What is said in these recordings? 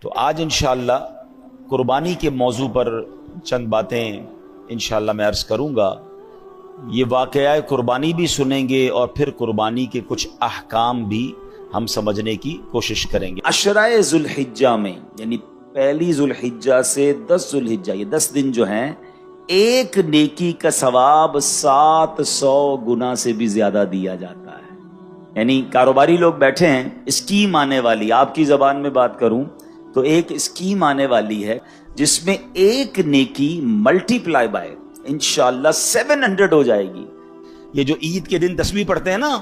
تو آج انشاءاللہ قربانی کے موضوع پر چند باتیں انشاءاللہ میں عرض کروں گا. یہ واقعہ قربانی بھی سنیں گے اور پھر قربانی کے کچھ احکام بھی ہم سمجھنے کی کوشش کریں گے. عشرہ ذو الحجہ میں یعنی پہلی ذو الحجہ سے 10 ذو الحجہ، یہ 10 دن جو ہیں، ایک نیکی کا ثواب 700 گنا سے بھی زیادہ دیا جاتا ہے. یعنی کاروباری لوگ بیٹھے ہیں، اسکیم آنے والی، آپ کی زبان میں بات کروں تو ایک اسکیم آنے والی ہے جس میں ایک نیکی ملٹی پلائی بائی انشاءاللہ 700 ہو جائے گی. یہ جو عید کے دن تسبیح پڑھتے ہیں نا،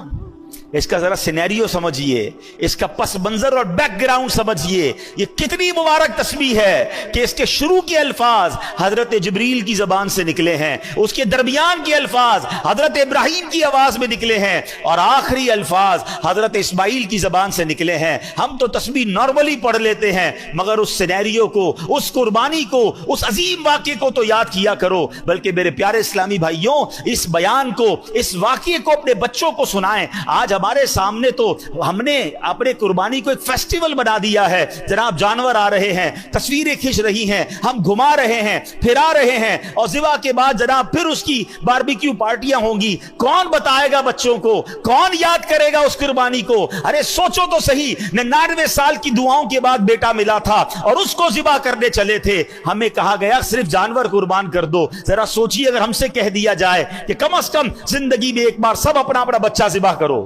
اس کا ذرا سینیریو سمجھیے، اس کا پس منظر اور بیک گراؤنڈ سمجھیے. یہ کتنی مبارک تسبیح ہے کہ اس کے شروع کے الفاظ حضرت جبریل کی زبان سے نکلے ہیں، اس کے درمیان کے الفاظ حضرت ابراہیم کی آواز میں نکلے ہیں، اور آخری الفاظ حضرت اسماعیل کی زبان سے نکلے ہیں. ہم تو تسبیح نارملی پڑھ لیتے ہیں، مگر اس سینیریو کو، اس قربانی کو، اس عظیم واقعے کو تو یاد کیا کرو. بلکہ میرے پیارے اسلامی بھائیوں، اس بیان کو، اس واقعے کو اپنے بچوں کو سنائیں. آج ہمارے سامنے تو ہم نے اپنے قربانی کو ایک فیسٹیول بنا دیا ہے. جناب جانور آ رہے ہیں، تصویریں کھنچ رہی ہیں، ہم گھما رہے ہیں، پھرا رہے ہیں، اور ذبح کے بعد جناب پھر اس کی باربیکیو پارٹیاں ہوں گی. کون بتائے گا بچوں کو؟ کون یاد کرے گا اس قربانی کو؟ ارے سوچو تو صحیح، 99 سال کی دعاؤں کے بعد بیٹا ملا تھا اور اس کو ذبح کرنے چلے تھے. ہمیں کہا گیا صرف جانور قربان کر دو. ذرا سوچیے اگر ہم سے کہہ دیا جائے کہ کم از کم زندگی میں ایک بار سب اپنا اپنا بچہ ذبح کرو،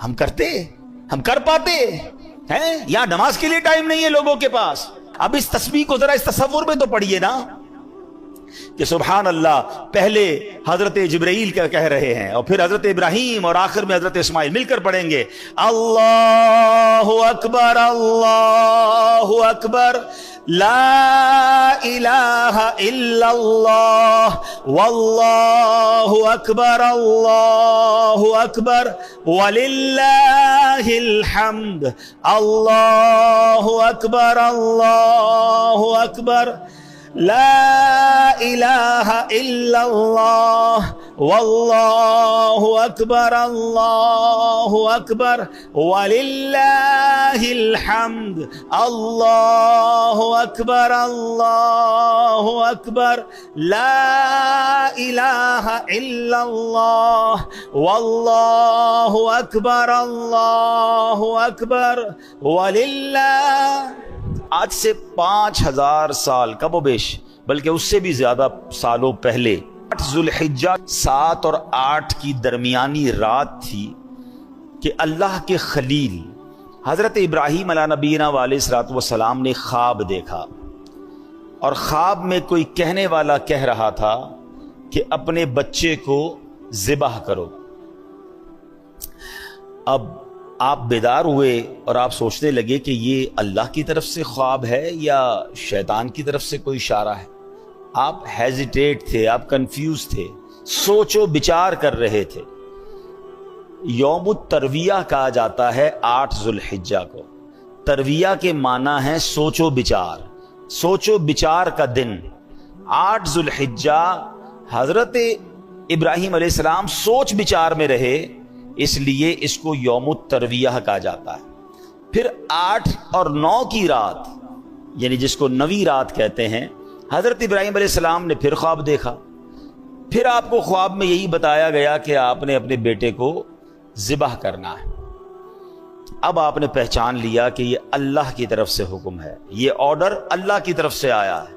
ہم کرتے؟ ہم کر پاتے ہیں؟ یا نماز کے لیے ٹائم نہیں ہے لوگوں کے پاس. اب اس تسبیح کو ذرا اس تصور میں تو پڑھیے نا کہ سبحان اللہ پہلے حضرت جبرائیل کا کہہ رہے ہیں اور پھر حضرت ابراہیم اور آخر میں حضرت اسماعیل. مل کر پڑھیں گے. اللہ اکبر اللہ اکبر لا الہ الا اللہ واللہ اکبر اللہ اکبر وللہ الحمد اللہ اکبر اللہ اکبر لا الہ الا اللہ واللہ اکبر اللہ اکبر وللہ الحمد اللہ اکبر اللہ اکبر لا الہ الا اللہ واللہ اکبر اللہ اکبر وللہ. آج سے 5000 سال کم و بیش، بلکہ اس سے بھی زیادہ سالوں پہلے 8 ذو الحجہ 7 اور 8 کی درمیانی رات تھی کہ اللہ کے خلیل حضرت ابراہیم علیہ نبینا علیہ الصلوۃ والسلام نے خواب دیکھا، اور خواب میں کوئی کہنے والا کہہ رہا تھا کہ اپنے بچے کو ذبح کرو. اب آپ بیدار ہوئے اور آپ سوچنے لگے کہ یہ اللہ کی طرف سے خواب ہے یا شیطان کی طرف سے کوئی اشارہ ہے. آپ ہیزیٹیٹ تھے، آپ کنفیوز تھے، سوچ و بچار کر رہے تھے. یوم الترویہ کہا جاتا ہے 8 ذو الحجہ کو. ترویہ کے معنی ہے سوچ و بچار، سوچ و بچار کا دن. 8 ذو الحجہ حضرت ابراہیم علیہ السلام سوچ بچار میں رہے، اس لیے اس کو یوم الترویہ کہا جاتا ہے. پھر 8 اور 9 کی رات یعنی جس کو 9ویں رات کہتے ہیں، حضرت ابراہیم علیہ السلام نے پھر خواب دیکھا. پھر آپ کو خواب میں یہی بتایا گیا کہ آپ نے اپنے بیٹے کو ذبح کرنا ہے. اب آپ نے پہچان لیا کہ یہ اللہ کی طرف سے حکم ہے، یہ آرڈر اللہ کی طرف سے آیا ہے.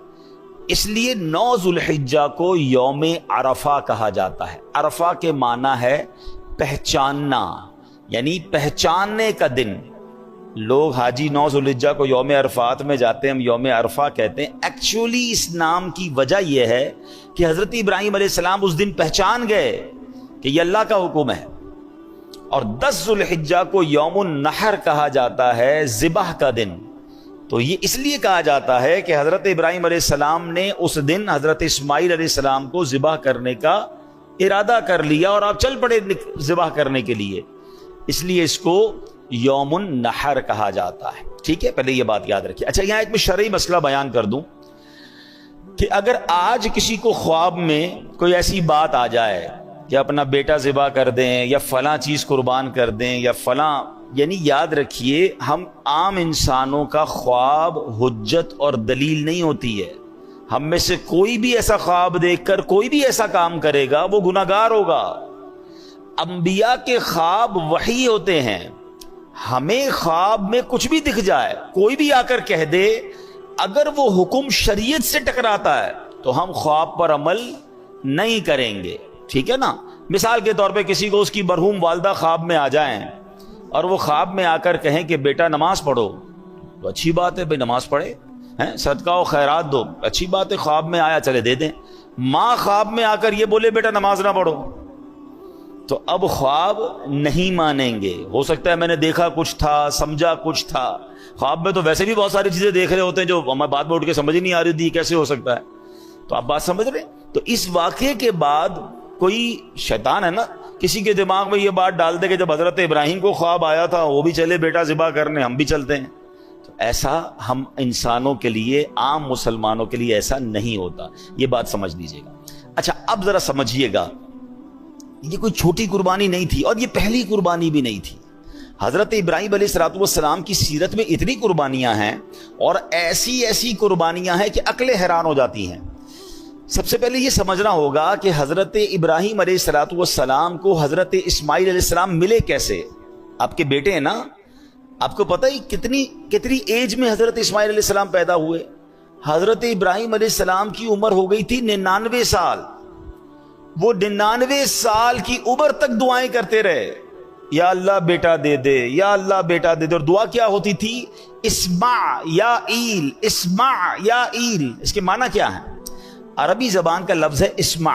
اس لیے 9 ذو الحجہ کو یوم عرفہ کہا جاتا ہے. عرفہ کے معنی ہے پہچاننا، یعنی پہچاننے کا دن. لوگ حاجی 9 ذو الحجہ کو یوم عرفات میں جاتے ہیں، ہم یوم عرفہ کہتے ہیں. ایکچولی اس نام کی وجہ یہ ہے کہ حضرت ابراہیم علیہ السلام اس دن پہچان گئے کہ یہ اللہ کا حکم ہے. اور 10 ذو الحجہ کو یوم النحر کہا جاتا ہے، ذبح کا دن. تو یہ اس لیے کہا جاتا ہے کہ حضرت ابراہیم علیہ السلام نے اس دن حضرت اسماعیل علیہ السلام کو ذبح کرنے کا ارادہ کر لیا اور آپ چل پڑے ذبح کرنے کے لیے، اس لیے اس کو یوم النحر کہا جاتا ہے. ٹھیک ہے، پہلے یہ بات یاد رکھیے. اچھا، یہاں ایک میں شرعی مسئلہ بیان کر دوں کہ اگر آج کسی کو خواب میں کوئی ایسی بات آ جائے کہ اپنا بیٹا ذبح کر دیں یا فلاں چیز قربان کر دیں یا فلاں یعنی یاد رکھیے، ہم عام انسانوں کا خواب حجت اور دلیل نہیں ہوتی ہے. ہم میں سے کوئی بھی ایسا خواب دیکھ کر کوئی بھی ایسا کام کرے گا وہ گناہگار ہوگا. انبیاء کے خواب وحی ہوتے ہیں. ہمیں خواب میں کچھ بھی دکھ جائے، کوئی بھی آ کر کہہ دے، اگر وہ حکم شریعت سے ٹکراتا ہے تو ہم خواب پر عمل نہیں کریں گے. ٹھیک ہے نا؟ مثال کے طور پہ کسی کو اس کی مرحوم والدہ خواب میں آ جائیں اور وہ خواب میں آ کر کہیں کہ بیٹا نماز پڑھو، تو اچھی بات ہے بھائی، نماز پڑھے، صدقہ و خیرات دو، اچھی بات ہے، خواب میں آیا چلے دے دیں. ماں خواب میں آ کر یہ بولے بیٹا نماز نہ پڑھو، تو اب خواب نہیں مانیں گے. ہو سکتا ہے میں نے دیکھا کچھ تھا، سمجھا کچھ تھا. خواب میں تو ویسے بھی بہت ساری چیزیں دیکھ رہے ہوتے ہیں جو ہمیں بعد میں اٹھ کے سمجھ ہی نہیں آ رہی تھی کیسے ہو سکتا ہے. تو آپ بات سمجھ رہے ہیں؟ تو اس واقعے کے بعد کوئی شیطان ہے نا، کسی کے دماغ میں یہ بات ڈال دے کہ جب حضرت ابراہیم کو خواب آیا تھا وہ بھی چلے بیٹا ذبح کرنے، ہم بھی چلتے ہیں. تو ایسا ہم انسانوں کے لیے، عام مسلمانوں کے لیے ایسا نہیں ہوتا. یہ بات سمجھ لیجئے گا. اچھا اب ذرا سمجھیے گا، یہ کوئی چھوٹی قربانی نہیں تھی اور یہ پہلی قربانی بھی نہیں تھی. حضرت ابراہیم علیہ الصلوۃ والسلام کی سیرت میں اتنی قربانیاں ہیں اور ایسی ایسی قربانیاں ہیں کہ عقلیں حیران ہو جاتی ہیں. سب سے پہلے یہ سمجھنا ہوگا کہ حضرت ابراہیم علیہ الصلوۃ والسلام کو حضرت اسماعیل علیہ السلام ملے کیسے؟ آپ کے بیٹے ہیں نا. آپ کو پتہ ہی کتنی ایج میں حضرت اسماعیل علیہ السلام پیدا ہوئے. حضرت ابراہیم علیہ السلام کی عمر ہو گئی تھی 99 سال. وہ 99 سال کی عمر تک دعائیں کرتے رہے، یا اللہ بیٹا دے دے، یا اللہ بیٹا دے دے. اور دعا کیا ہوتی تھی؟ اسمع یا ایل، اسمع یا ایل. اس کے معنی کیا ہے؟ عربی زبان کا لفظ ہے اسمع،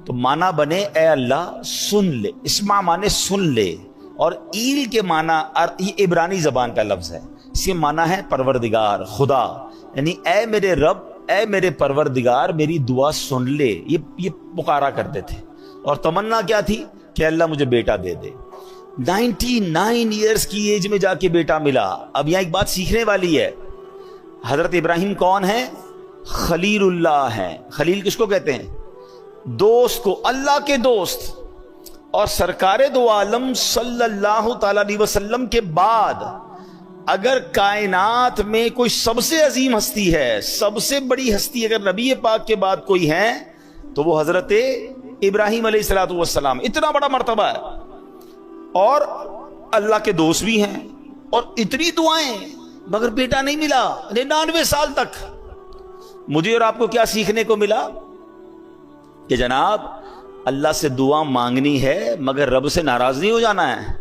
تو معنی بنے اے اللہ سن لے. اسمع معنی سن لے، اور ایل کے معنی یہ عبرانی زبان کا لفظ ہے، اس کے معنی ہے پروردگار، خدا. یعنی اے میرے رب، اے میرے پروردگار میری دعا سن لے. یہ پکارا کرتے تھے. اور تمنا کیا تھی؟ کہ اللہ مجھے بیٹا دے دے. 99 ایئرز کی ایج میں جا کے بیٹا ملا. اب یہاں ایک بات سیکھنے والی ہے. حضرت ابراہیم کون ہے؟ خلیل اللہ ہیں. خلیل کس کو کہتے ہیں؟ دوست کو، اللہ کے دوست. اور سرکار دو عالم صلی اللہ تعالی علیہ وسلم کے بعد اگر کائنات میں کوئی سب سے عظیم ہستی ہے، سب سے بڑی ہستی اگر نبی پاک کے بعد کوئی ہے تو وہ حضرت ابراہیم علیہ الصلوۃ والسلام. اتنا بڑا مرتبہ ہے اور اللہ کے دوست بھی ہیں اور اتنی دعائیں، مگر بیٹا نہیں ملا 99 سال تک. مجھے اور آپ کو کیا سیکھنے کو ملا؟ کہ جناب اللہ سے دعا مانگنی ہے مگر رب سے ناراض نہیں ہو جانا ہے،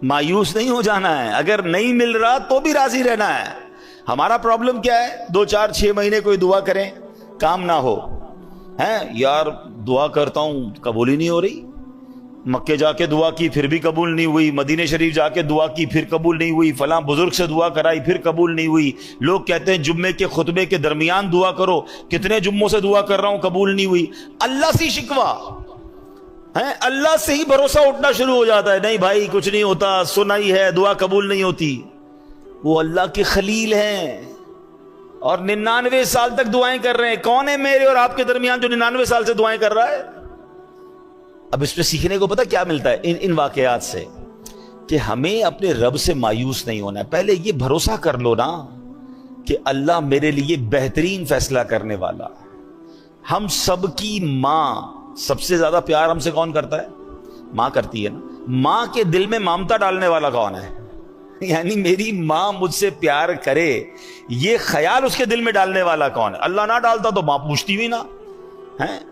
مایوس نہیں ہو جانا ہے. اگر نہیں مل رہا تو بھی راضی رہنا ہے. ہمارا پرابلم کیا ہے؟ 2 4 6 مہینے کوئی دعا کریں کام نہ ہو، ہیں یار دعا کرتا ہوں قبول ہی نہیں ہو رہی. مکے جا کے دعا کی پھر بھی قبول نہیں ہوئی، مدینہ شریف جا کے دعا کی پھر قبول نہیں ہوئی، فلاں بزرگ سے دعا کرائی پھر قبول نہیں ہوئی. لوگ کہتے ہیں جمعے کے خطبے کے درمیان دعا کرو، کتنے جمعوں سے دعا کر رہا ہوں قبول نہیں ہوئی. اللہ سے شکوا ہے، اللہ سے ہی بھروسہ اٹھنا شروع ہو جاتا ہے. نہیں بھائی کچھ نہیں ہوتا، سنا ہی ہے، دعا قبول نہیں ہوتی. وہ اللہ کے خلیل ہیں اور 99 سال تک دعائیں کر رہے ہیں. کون ہے میرے اور آپ کے درمیان جو 99 سال سے دعائیں کر رہا ہے؟ اب اس پہ سیکھنے کو پتہ کیا ملتا ہے ان واقعات سے؟ کہ ہمیں اپنے رب سے مایوس نہیں ہونا ہے. پہلے یہ بھروسہ کر لو نا کہ اللہ میرے لیے بہترین فیصلہ کرنے والا. ہم سب کی ماں، سب سے زیادہ پیار ہم سے کون کرتا ہے؟ ماں کرتی ہے نا. ماں کے دل میں ممتا ڈالنے والا کون ہے؟ یعنی میری ماں مجھ سے پیار کرے یہ خیال اس کے دل میں ڈالنے والا کون ہے؟ اللہ نہ ڈالتا تو ماں پوچھتی بھی نہ.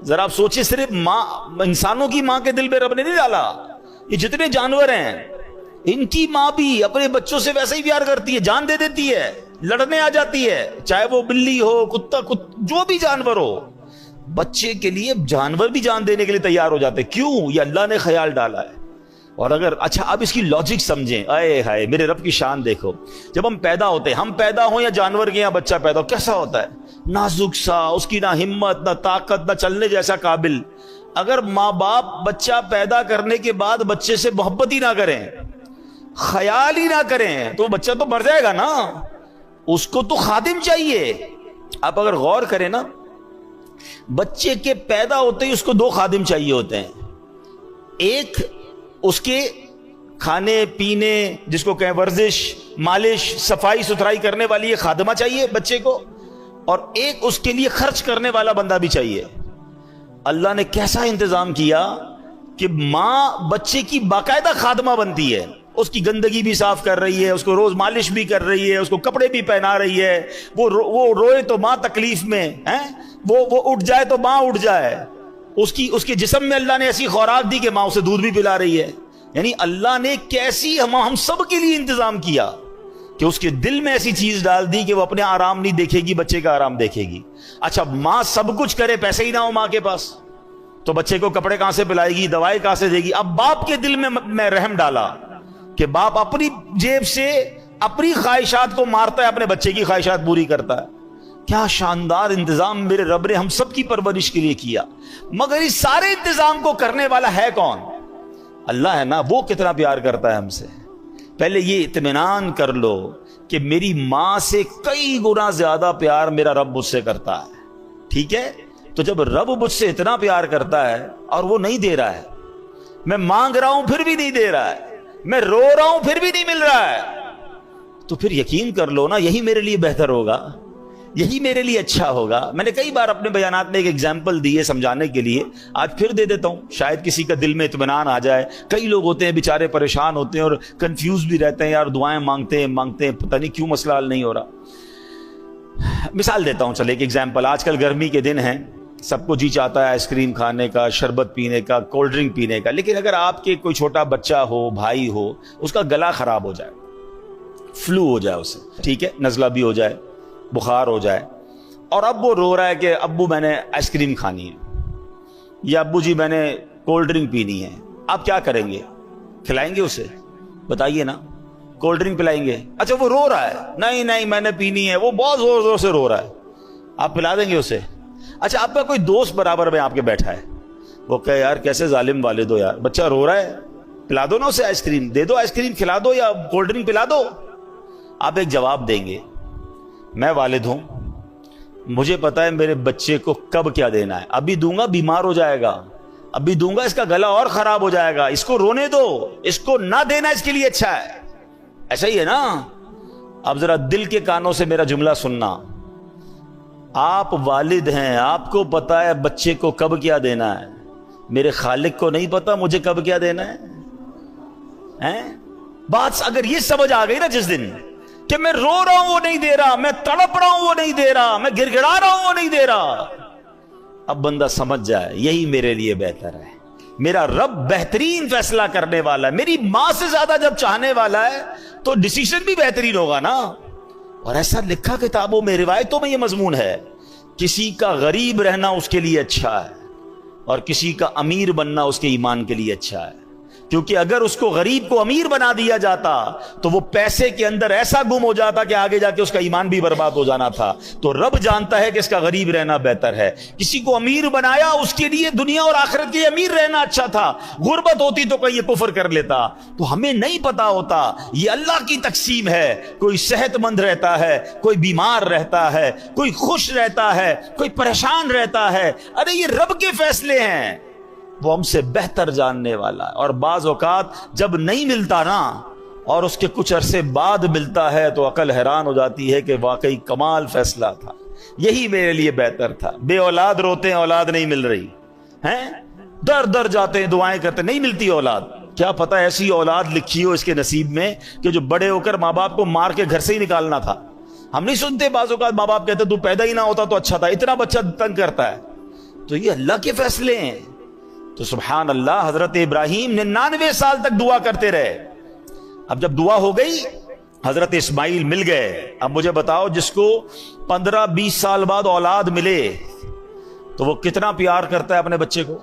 ذرا آپ سوچیں، صرف ماں، انسانوں کی ماں کے دل میں رب نے نہیں ڈالا. یہ جتنے جانور ہیں ان کی ماں بھی اپنے بچوں سے ویسے ہی پیار کرتی ہے، جان دے دیتی ہے، لڑنے آ جاتی ہے، چاہے وہ بلی ہو، کتا جو بھی جانور ہو. بچے کے لیے جانور بھی جان دینے کے لیے تیار ہو جاتے. کیوں؟ یہ اللہ نے خیال ڈالا ہے. اور اگر اچھا اب اس کی لاجک سمجھیں، اے ہائے میرے رب کی شان دیکھو. جب ہم پیدا ہوتے ہیں، ہم پیدا ہوں یا جانور کے یہاں بچہ پیدا ہو، کیسا ہوتا ہے؟ نازک سا، اس کی نہ ہمت نہ طاقت نہ چلنے جیسا قابل. اگر ماں باپ بچہ پیدا کرنے کے بعد بچے سے محبت ہی نہ کریں، خیال ہی نہ کریں تو بچہ تو مر جائے گا نا. اس کو تو خادم چاہیے. آپ اگر غور کریں نا، بچے کے پیدا ہوتے ہی اس کو 2 خادم چاہیے ہوتے ہیں. ایک اس کے کھانے پینے، جس کو کہیں ورزش، مالش، صفائی ستھرائی کرنے والی ایک خادمہ چاہیے بچے کو، اور ایک اس کے لیے خرچ کرنے والا بندہ بھی چاہیے۔ اللہ نے کیسا انتظام کیا کہ ماں بچے کی باقاعدہ خادمہ بنتی ہے، اس کی گندگی بھی صاف کر رہی ہے، اس کو روز مالش بھی کر رہی ہے، اس کو کپڑے بھی پہنا رہی ہے، وہ روئے تو ماں تکلیف میں ہے، وہ اٹھ جائے تو ماں اٹھ جائے، اس کے جسم میں اللہ نے ایسی خوراک دی کہ ماں اسے دودھ بھی پلا رہی ہے۔ یعنی اللہ نے کیسی ہم سب کے لیے انتظام کیا کہ اس کے دل میں ایسی چیز ڈال دی کہ وہ اپنے آرام نہیں دیکھے گی، بچے کا آرام دیکھے گی۔ اچھا ماں سب کچھ کرے، پیسے ہی نہ ہو ماں کے پاس، تو بچے کو کپڑے کہاں سے پلائے گی، دوائی کہاں سے دے گی؟ اب باپ کے دل میں رحم ڈالا کہ باپ اپنی جیب سے اپنی خواہشات کو مارتا ہے، اپنے بچے کی خواہشات پوری کرتا ہے۔ کیا شاندار انتظام میرے رب نے ہم سب کی پرورش کے لیے کیا۔ مگر اس سارے انتظام کو کرنے والا ہے کون؟ اللہ ہے نا۔ وہ کتنا پیار کرتا ہے ہم سے۔ پہلے یہ اطمینان کر لو کہ میری ماں سے کئی گنا زیادہ پیار میرا رب مجھ سے کرتا ہے، ٹھیک ہے؟ تو جب رب مجھ سے اتنا پیار کرتا ہے اور وہ نہیں دے رہا ہے، میں مانگ رہا ہوں پھر بھی نہیں دے رہا ہے، میں رو رہا ہوں پھر بھی نہیں مل رہا ہے، تو پھر یقین کر لو نا یہی میرے لیے بہتر ہوگا، یہی میرے لیے اچھا ہوگا۔ میں نے کئی بار اپنے بیانات میں ایک ایگزامپل دی ہے سمجھانے کے لیے، آج پھر دے دیتا ہوں، شاید کسی کا دل میں اطمینان آ جائے۔ کئی لوگ ہوتے ہیں بیچارے پریشان ہوتے ہیں اور کنفیوز بھی رہتے ہیں، یار دعائیں مانگتے ہیں پتہ نہیں کیوں مسئلہ حل نہیں ہو رہا۔ مثال دیتا ہوں، چلے ایک ایگزامپل۔ آج کل گرمی کے دن ہیں، سب کو جی چاہتا ہے آئس کریم کھانے کا، شربت پینے کا، کولڈ ڈرنک پینے کا، لیکن اگر آپ کے کوئی چھوٹا بچہ ہو، بھائی ہو، اس کا گلا خراب ہو جائے، فلو ہو جائے اسے، ٹھیک ہے، نزلہ بھی ہو جائے، بخار ہو جائے، اور اب وہ رو رہا ہے کہ ابو میں نے آئس کریم کھانی ہے، یا ابو جی میں نے کولڈ ڈرنک پینی ہے، آپ کیا کریں گے؟ کھلائیں گے اسے؟ بتائیے نا، کولڈ ڈرنک پلائیں گے؟ اچھا وہ رو رہا ہے، نہیں میں نے پینی ہے، وہ بہت زور زور سے رو رہا ہے، آپ پلا دیں گے اسے؟ اچھا آپ کا کوئی دوست برابر میں آپ کے بیٹھا ہے، وہ کہے یار کیسے ظالم والد ہو یار، بچہ رو رہا ہے، پلا دو نا اسے آئس کریم، دے دو آئس کریم، کھلا دو یا کولڈ ڈرنک پلا دو۔ آپ ایک جواب دیں گے، میں والد ہوں، مجھے پتا ہے میرے بچے کو کب کیا دینا ہے، ابھی دوں گا بیمار ہو جائے گا، ابھی دوں گا اس کا گلا اور خراب ہو جائے گا، اس کو رونے دو، اس کو نہ دینا اس کے لیے اچھا ہے۔ ایسا ہی ہے نا؟ اب ذرا دل کے کانوں سے میرا جملہ سننا، آپ والد ہیں، آپ کو پتا ہے بچے کو کب کیا دینا ہے، میرے خالق کو نہیں پتا مجھے کب کیا دینا ہے؟ بات اگر یہ سمجھ آ گئی نا جس دن کہ میں رو رہا ہوں وہ نہیں دے رہا، میں تڑپ رہا ہوں وہ نہیں دے رہا، میں گڑ گڑا رہا ہوں وہ نہیں دے رہا، اب بندہ سمجھ جائے یہی میرے لیے بہتر ہے۔ میرا رب بہترین فیصلہ کرنے والا ہے، میری ماں سے زیادہ جب چاہنے والا ہے تو ڈیسیژن بھی بہترین ہوگا نا۔ اور ایسا لکھا کتابوں میں، روایتوں میں یہ مضمون ہے، کسی کا غریب رہنا اس کے لیے اچھا ہے اور کسی کا امیر بننا اس کے ایمان کے لیے اچھا ہے، کیونکہ اگر اس کو غریب کو امیر بنا دیا جاتا تو وہ پیسے کے اندر ایسا گم ہو جاتا کہ آگے جا کے اس کا ایمان بھی برباد ہو جانا تھا۔ تو رب جانتا ہے کہ اس کا غریب رہنا بہتر ہے، کسی کو امیر بنایا، اس کے لیے دنیا اور آخرت کے امیر رہنا اچھا تھا، غربت ہوتی تو کہیں یہ کفر کر لیتا۔ تو ہمیں نہیں پتا ہوتا، یہ اللہ کی تقسیم ہے، کوئی صحت مند رہتا ہے، کوئی بیمار رہتا ہے، کوئی خوش رہتا ہے، کوئی پریشان رہتا ہے، ارے یہ رب کے فیصلے ہیں، وہ ہم سے بہتر جاننے والا ہے۔ اور بعض اوقات جب نہیں ملتا نا اور اس کے کچھ عرصے بعد ملتا ہے تو عقل حیران ہو جاتی ہے کہ واقعی کمال فیصلہ تھا، یہی میرے لیے بہتر تھا۔ بے اولاد روتے ہیں اولاد نہیں مل رہی ہیں، در در جاتے ہیں دعائیں کرتے نہیں ملتی اولاد، کیا پتہ ایسی اولاد لکھی ہو اس کے نصیب میں کہ جو بڑے ہو کر ماں باپ کو مار کے گھر سے ہی نکالنا تھا۔ ہم نہیں سنتے بعض اوقات ماں باپ کہتے تو پیدا ہی نہ ہوتا تو اچھا تھا، اتنا بچہ تنگ کرتا ہے۔ تو یہ اللہ کے فیصلے ہیں۔ تو سبحان اللہ، حضرت ابراہیم 99 سال تک دعا کرتے رہے، اب جب دعا ہو گئی حضرت اسماعیل مل گئے۔ اب مجھے بتاؤ جس کو 15-20 سال بعد اولاد ملے تو وہ کتنا پیار کرتا ہے اپنے بچے کو،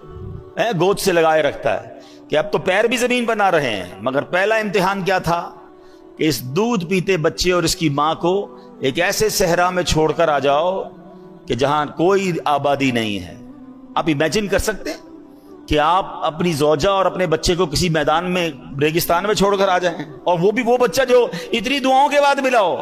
گود سے لگائے رکھتا ہے کہ اب تو پیر بھی زمین پر نہ رہے ہیں۔ مگر پہلا امتحان کیا تھا کہ اس دودھ پیتے بچے اور اس کی ماں کو ایک ایسے صحرا میں چھوڑ کر آ جاؤ کہ جہاں کوئی آبادی نہیں ہے۔ آپ امیجن کر سکتے ہیں کہ آپ اپنی زوجہ اور اپنے بچے کو کسی میدان میں ریگستان میں چھوڑ کر آ جائیں، اور وہ بھی وہ بچہ جو اتنی دعاؤں کے بعد ملا ہو۔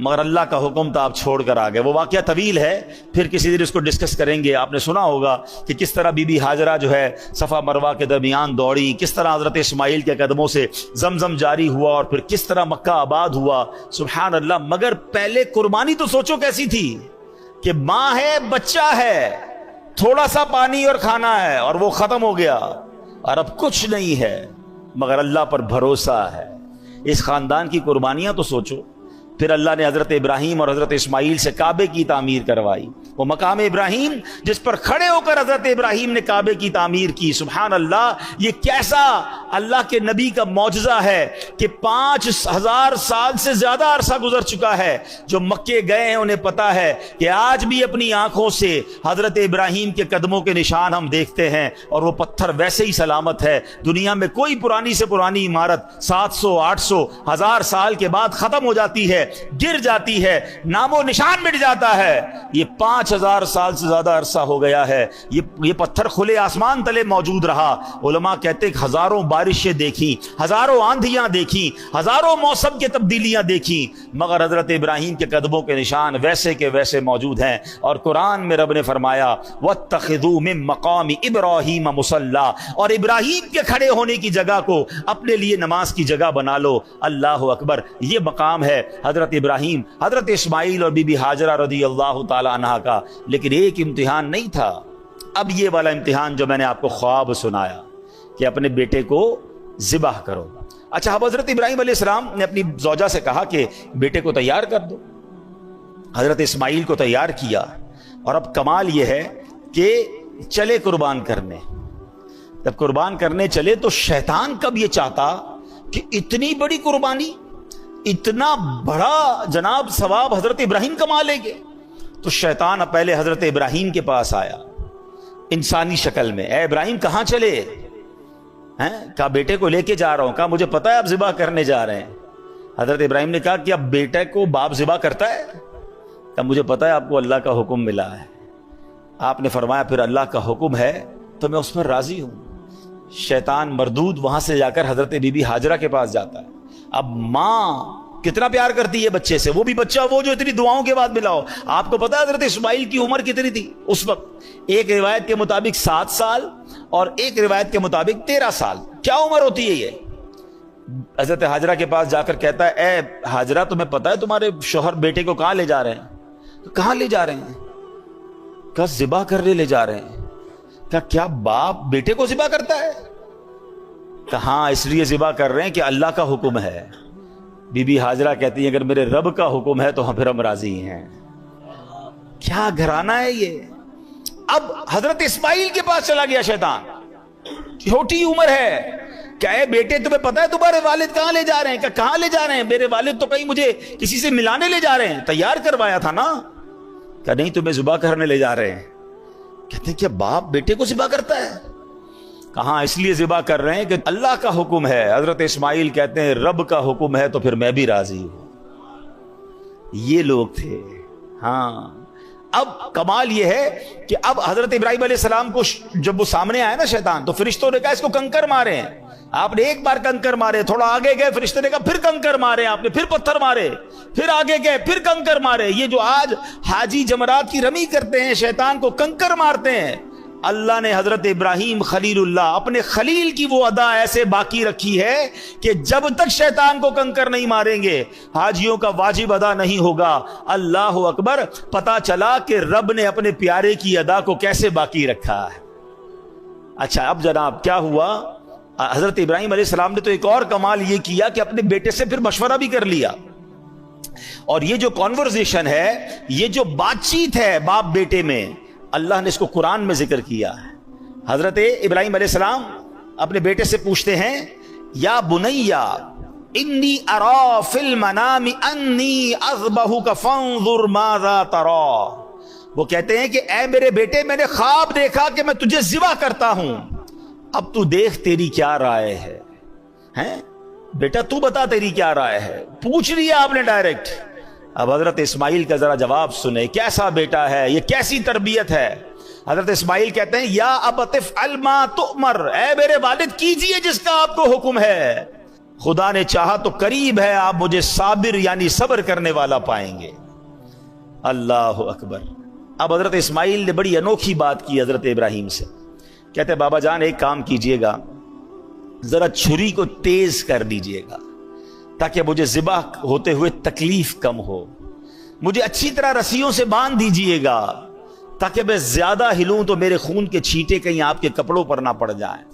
مگر اللہ کا حکم تھا آپ چھوڑ کر آ گئے. وہ واقعہ طویل ہے, پھر کسی دن اس کو ڈسکس کریں گے. آپ نے سنا ہوگا کہ کس طرح بی بی ہاجرہ جو ہے صفا مروہ کے درمیان دوڑی, کس طرح حضرت اسماعیل کے قدموں سے زمزم جاری ہوا, اور پھر کس طرح مکہ آباد ہوا. سبحان اللہ. مگر پہلے قربانی تو سوچو کیسی تھی کہ ماں ہے, بچہ ہے, تھوڑا سا پانی اور کھانا ہے اور وہ ختم ہو گیا, اور اب کچھ نہیں ہے مگر اللہ پر بھروسہ ہے. اس خاندان کی قربانیاں تو سوچو. پھر اللہ نے حضرت ابراہیم اور حضرت اسماعیل سے کعبے کی تعمیر کروائی. وہ مقام ابراہیم جس پر کھڑے ہو کر حضرت ابراہیم نے کعبے کی تعمیر کی. سبحان اللہ. یہ کیسا اللہ کے نبی کا معجزہ ہے کہ 5000 سال سے زیادہ عرصہ گزر چکا ہے. جو مکے گئے ہیں انہیں پتا ہے کہ آج بھی اپنی آنکھوں سے حضرت ابراہیم کے قدموں کے نشان ہم دیکھتے ہیں, اور وہ پتھر ویسے ہی سلامت ہے. دنیا میں کوئی پرانی سے پرانی عمارت 700 800 1000 سال کے بعد ختم ہو جاتی ہے, گر جاتی ہے, نام و نشان مٹ جاتا ہے. یہ 5000 سال سے زیادہ عرصہ ہو گیا ہے. یہ پتھر کھلے آسمان تلے موجود رہا. علماء کہتے ہیں کہ ہزاروں بارشیں دیکھی, ہزاروں آندھیاں دیکھی, ہزاروں موسم کی تبدیلیاں دیکھی, مگر حضرت ابراہیم کے قدموں کے نشان ویسے کے ویسے موجود ہیں. اور قرآن میں رب نے فرمایا وَاتَّخِذُوا مِن مَّقَامِ إِبْرَاهِيمَ مُصَلًّى, اور ابراہیم کے کھڑے ہونے کی جگہ کو اپنے لیے نماز کی جگہ بنا لو. اللہ اکبر. یہ مقام ہے حضرت ابراہیم, حضرت اسماعیل اور بی بی ہاجرہ رضی اللہ تعالی عنہا کا. لیکن ایک امتحان نہیں تھا. اب یہ والا امتحان جو میں نے آپ کو خواب سنایا کہ اپنے بیٹے کو ذبح کرو. اچھا, اب حضرت ابراہیم علیہ السلام نے اپنی زوجہ سے کہا کہ بیٹے کو تیار کر دو. حضرت اسماعیل کو تیار کیا, اور اب کمال یہ ہے کہ چلے قربان کرنے. جب قربان کرنے چلے تو شیطان کب یہ چاہتا کہ اتنی بڑی قربانی, اتنا بڑا جناب ثواب حضرت ابراہیم کما لیں گے. تو شیطان اب پہلے حضرت ابراہیم کے پاس آیا انسانی شکل میں. اے ابراہیم کہاں چلے ہیں؟ کہا بیٹے کو لے کے جا رہا ہوں. کہا مجھے پتا ہے آپ ذبح کرنے جا رہے ہیں. حضرت ابراہیم نے کہا کہ اب بیٹے کو باپ ذبح کرتا ہے؟ کہا مجھے پتا ہے آپ کو اللہ کا حکم ملا ہے. آپ نے فرمایا پھر اللہ کا حکم ہے تو میں اس پر راضی ہوں. شیطان مردود وہاں سے جا کر حضرت بی بی ہاجرہ کے پاس جاتا ہے. اب ماں کتنا پیار کرتی ہے بچے سے, وہ بھی بچہ وہ جو اتنی دعاؤں کے بعد ملا ہو. آپ کو پتا ہے حضرت اسماعیل کی عمر کتنی تھی اس وقت؟ ایک روایت کے مطابق 7 سال اور ایک روایت کے مطابق 13 سال. کیا عمر ہوتی ہے یہ؟ حضرت ہاجرہ کے پاس جا کر کہتا ہے اے ہاجرہ تمہیں پتا ہے تمہارے شوہر بیٹے کو کہاں لے جا رہے ہیں؟ تو کہاں لے جا رہے ہیں؟ کہا ذبح کرنے لے جا رہے ہیں. کہا کیا باپ بیٹے کو ذبح کرتا ہے؟ کہا ہاں اس لیے ذبح کر رہے ہیں کہ اللہ کا حکم ہے. بی بی ہاجرہ کہتی ہیں اگر میرے رب کا حکم ہے تو ہم پھر ہم راضی ہیں. کیا گھرانہ ہے یہ. اب حضرت اسماعیل کے پاس چلا گیا شیطان, چھوٹی عمر ہے. کیا ہے بیٹے تمہیں پتا ہے تمہارے والد کہاں لے جا رہے ہیں؟ کہاں لے جا رہے ہیں؟ میرے والد تو کہیں مجھے کسی سے ملانے لے جا رہے ہیں, تیار کروایا تھا نا. کہ نہیں تمہیں ذبح کرنے لے جا رہے ہیں. کہتے ہیں کیا باپ بیٹے کو ذبح کرتا ہے؟ کہاں اس لیے ذبح کر رہے ہیں کہ اللہ کا حکم ہے. حضرت اسماعیل کہتے ہیں رب کا حکم ہے تو پھر میں بھی راضی ہوں. یہ لوگ تھے. ہاں اب کمال یہ ہے کہ اب حضرت ابراہیم علیہ السلام کو جب وہ سامنے آیا نا شیطان, تو فرشتوں نے کہا اس کو کنکر مارے ہیں. آپ نے ایک بار کنکر مارے, تھوڑا آگے گئے فرشتے نے کہا پھر کنکر مارے, آپ نے پھر پتھر مارے, پھر آگے گئے پھر کنکر مارے. یہ جو آج حاجی جمرات کی رمی کرتے ہیں شیطان کو کنکر مارتے ہیں. اللہ نے حضرت ابراہیم خلیل اللہ اپنے خلیل کی وہ ادا ایسے باقی رکھی ہے کہ جب تک شیطان کو کنکر نہیں ماریں گے حاجیوں کا واجب ادا نہیں ہوگا. اللہ اکبر. پتا چلا کہ رب نے اپنے پیارے کی ادا کو کیسے باقی رکھا ہے. اچھا اب جناب کیا ہوا, حضرت ابراہیم علیہ السلام نے تو ایک اور کمال یہ کیا کہ اپنے بیٹے سے پھر مشورہ بھی کر لیا. اور یہ جو کانورزیشن ہے, یہ جو بات چیت ہے باپ بیٹے میں, اللہ نے اس کو قرآن میں ذکر کیا ہے. حضرت ابراہیم علیہ السلام اپنے بیٹے سے پوچھتے ہیں یا بنیا انی ارا فی المنام انی اذبحک فانظر ماذا ترا. وہ کہتے ہیں کہ اے میرے بیٹے میں نے خواب دیکھا کہ میں تجھے ذبح کرتا ہوں, اب تو دیکھ تیری کیا رائے ہے. ہیں بیٹا تو بتا تیری کیا رائے ہے. پوچھ لیا آپ نے ڈائریکٹ. اب حضرت اسماعیل کا ذرا جواب سنیں, کیسا بیٹا ہے یہ, کیسی تربیت ہے. حضرت اسماعیل کہتے ہیں یا ابت افعل ما تؤمر, اے میرے والد کیجئے جس کا آپ کو حکم ہے. خدا نے چاہا تو قریب ہے آپ مجھے صابر یعنی صبر کرنے والا پائیں گے۔ اللہ اکبر۔ اب حضرت اسماعیل نے بڑی انوکھی بات کی حضرت ابراہیم سے، کہتے بابا جان ایک کام کیجئے گا، ذرا چھری کو تیز کر دیجئے گا تاکہ مجھے ذبح ہوتے ہوئے تکلیف کم ہو، مجھے اچھی طرح رسیوں سے باندھ دیجئے گا تاکہ میں زیادہ ہلوں تو میرے خون کے چھینٹے کہیں آپ کے کپڑوں پر نہ پڑ جائیں۔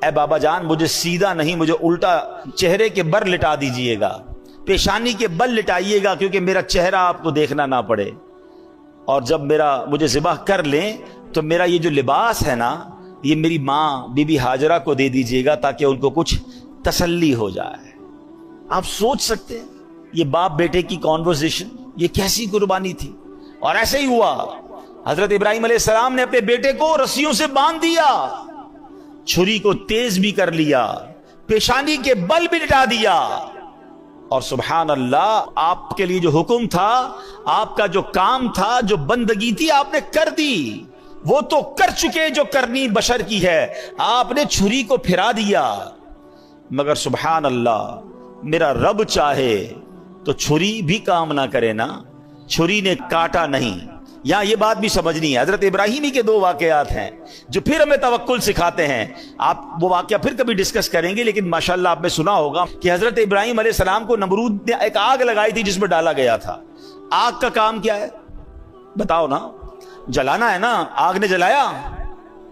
اے بابا جان مجھے سیدھا نہیں، مجھے الٹا چہرے کے بر لٹا دیجئے گا، پیشانی کے بل لٹائیے گا کیونکہ میرا چہرہ آپ کو دیکھنا نہ پڑے، اور جب مجھے ذبح کر لیں تو میرا یہ جو لباس ہے نا یہ میری ماں بی بی ہاجرہ کو دے دیجئے گا تاکہ ان کو کچھ تسلی ہو جائے۔ آپ سوچ سکتے ہیں یہ باپ بیٹے کی کانورسیشن، یہ کیسی قربانی تھی؟ اور ایسے ہی ہوا، حضرت ابراہیم علیہ السلام نے اپنے بیٹے کو رسیوں سے باندھ دیا، چھری کو تیز بھی کر لیا، پیشانی کے بل بھی لٹا دیا، اور سبحان اللہ آپ کے لیے جو حکم تھا، آپ کا جو کام تھا، جو بندگی تھی آپ نے کر دی، وہ تو کر چکے جو کرنی بشر کی ہے، آپ نے چھری کو پھرا دیا۔ مگر سبحان اللہ میرا رب چاہے تو چھری بھی کام نہ کرے نا، چھری نے کاٹا نہیں۔ یہاں یہ بات بھی سمجھنی ہے، حضرت ابراہیمی کے دو واقعات ہیں جو پھر ہمیں توکل سکھاتے ہیں، آپ وہ واقعہ پھر کبھی ڈسکس کریں گے، لیکن ماشاءاللہ آپ نے سنا ہوگا کہ حضرت ابراہیم علیہ السلام کو نمرود نے ایک آگ لگائی تھی جس میں ڈالا گیا تھا۔ آگ کا کام کیا ہے بتاؤ نا، جلانا ہے نا، آگ نے جلایا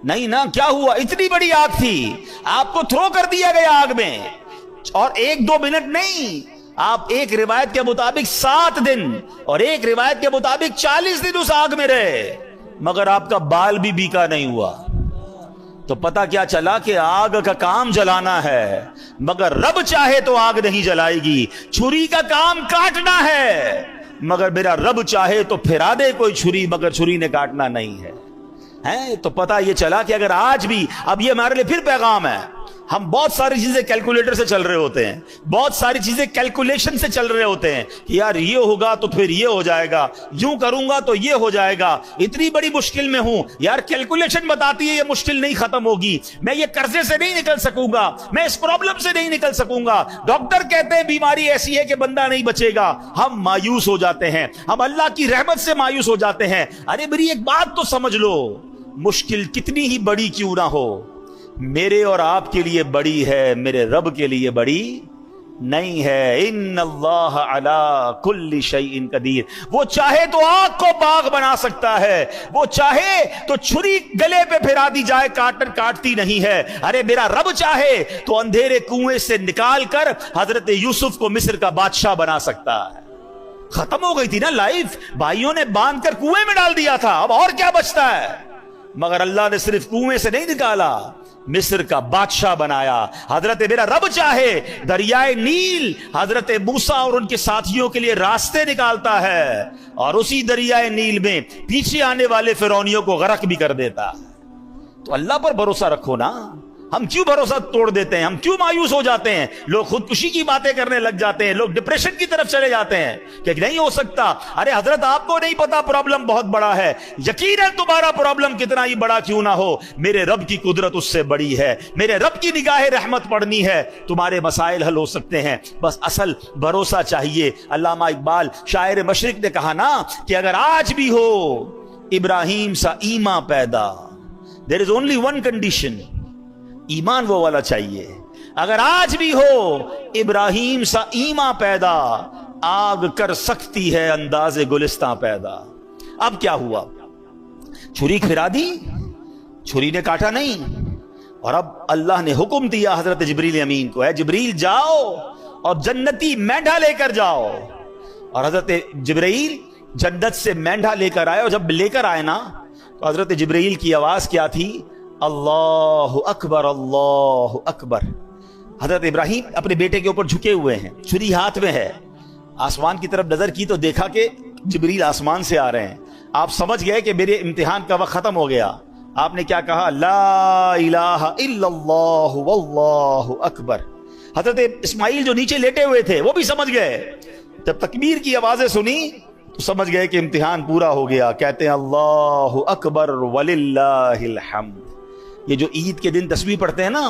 نہیں نا، کیا ہوا؟ اتنی بڑی آگ تھی، آپ کو تھرو کر دیا گیا آگ میں، اور 1-2 منٹ نہیں، آپ ایک روایت کے مطابق 7 دن اور ایک روایت کے مطابق 40 دن اس آگ میں رہے، مگر آپ کا بال بھی بیکا نہیں ہوا۔ تو پتہ کیا چلا کہ آگ کا کام جلانا ہے، مگر رب چاہے تو آگ نہیں جلائے گی، چھری کا کام کاٹنا ہے، مگر میرا رب چاہے تو پھرا دے کوئی چھری، مگر چھری نے کاٹنا نہیں ہے۔ تو پتہ یہ چلا کہ اگر آج بھی، اب یہ ہمارے لیے پھر پیغام ہے، ہم بہت ساری چیزیں کیلکولیٹر سے چل رہے ہوتے ہیں، بہت ساری چیزیں کیلکولیشن سے چل رہے ہوتے ہیں کہ یار یہ ہوگا تو پھر یہ ہو جائے گا، یوں کروں گا تو یہ ہو جائے گا، اتنی بڑی مشکل میں ہوں، یار کیلکولیشن بتاتی ہے یہ مشکل نہیں ختم ہوگی، میں یہ قرضے سے نہیں نکل سکوں گا، میں اس پرابلم سے نہیں نکل سکوں گا، ڈاکٹر کہتے ہیں بیماری ایسی ہے کہ بندہ نہیں بچے گا، ہم مایوس ہو جاتے ہیں، ہم اللہ کی رحمت سے مایوس ہو جاتے ہیں۔ ارے میری ایک بات تو سمجھ لو، مشکل کتنی ہی بڑی کیوں نہ ہو، میرے اور آپ کے لیے بڑی ہے، میرے رب کے لیے بڑی نہیں ہے۔ ان اللہ علی کل شیء قدیر، وہ چاہے تو آگ کو باغ بنا سکتا ہے، وہ چاہے تو چھری گلے پہ پھرا دی جائے کاٹتی نہیں ہے، ارے میرا رب چاہے تو اندھیرے کنویں سے نکال کر حضرت یوسف کو مصر کا بادشاہ بنا سکتا ہے۔ ختم ہو گئی تھی نا لائف، بھائیوں نے باندھ کر کنویں میں ڈال دیا تھا، اب اور کیا بچتا ہے؟ مگر اللہ نے صرف کنویں سے نہیں نکالا، مصر کا بادشاہ بنایا۔ حضرت میرا رب چاہے دریائے نیل حضرت موسیٰ اور ان کے ساتھیوں کے لیے راستے نکالتا ہے، اور اسی دریائے نیل میں پیچھے آنے والے فرعونیوں کو غرق بھی کر دیتا۔ تو اللہ پر بھروسہ رکھو نا، ہم کیوں بھروسہ توڑ دیتے ہیں؟ ہم کیوں مایوس ہو جاتے ہیں؟ لوگ خودکشی کی باتیں کرنے لگ جاتے ہیں، لوگ ڈپریشن کی طرف چلے جاتے ہیں کہ نہیں ہو سکتا۔ ارے حضرت آپ کو نہیں پتا پرابلم بہت بڑا ہے، یقیناً تمہارا پرابلم کتنا ہی بڑا کیوں نہ ہو، میرے رب کی قدرت اس سے بڑی ہے، میرے رب کی نگاہ رحمت پڑنی ہے، تمہارے مسائل حل ہو سکتے ہیں، بس اصل بھروسہ چاہیے۔ علامہ اقبال شاعر مشرق نے کہا نا کہ اگر آج بھی ہو ابراہیم سا ایمان پیدا، there is only one condition، ایمان وہ والا چاہیے۔ اگر آج بھی ہو ابراہیم سا ایمان پیدا، آگ کر سکتی ہے انداز گلستان پیدا۔ اب کیا ہوا؟ چھری پھرا دی، چھری نے کاٹا نہیں، اور اب اللہ نے حکم دیا حضرت جبریل امین کو، اے جبریل جاؤ اور جنتی مینڈھا لے کر جاؤ۔ اور حضرت جبریل جنت سے مینڈھا لے کر آئے، اور جب لے کر آئے نا تو حضرت جبریل کی آواز کیا تھی؟ اللہ اکبر اللہ اکبر۔ حضرت ابراہیم اپنے بیٹے کے اوپر جھکے ہوئے ہیں، چھری ہاتھ میں ہے، آسمان کی طرف نظر کی تو دیکھا کہ جبریل آسمان سے آ رہے ہیں۔ آپ سمجھ گئے کہ میرے امتحان کا وقت ختم ہو گیا۔ آپ نے کیا کہا؟ لا الہ الا اللہ واللہ اکبر۔ حضرت اسماعیل جو نیچے لیٹے ہوئے تھے وہ بھی سمجھ گئے، جب تکبیر کی آوازیں سنی تو سمجھ گئے کہ امتحان پورا ہو گیا۔ کہتے ہیں اللہ اکبر وللہ الحمد۔ یہ جو عید کے دن تسبیح پڑھتے ہیں نا،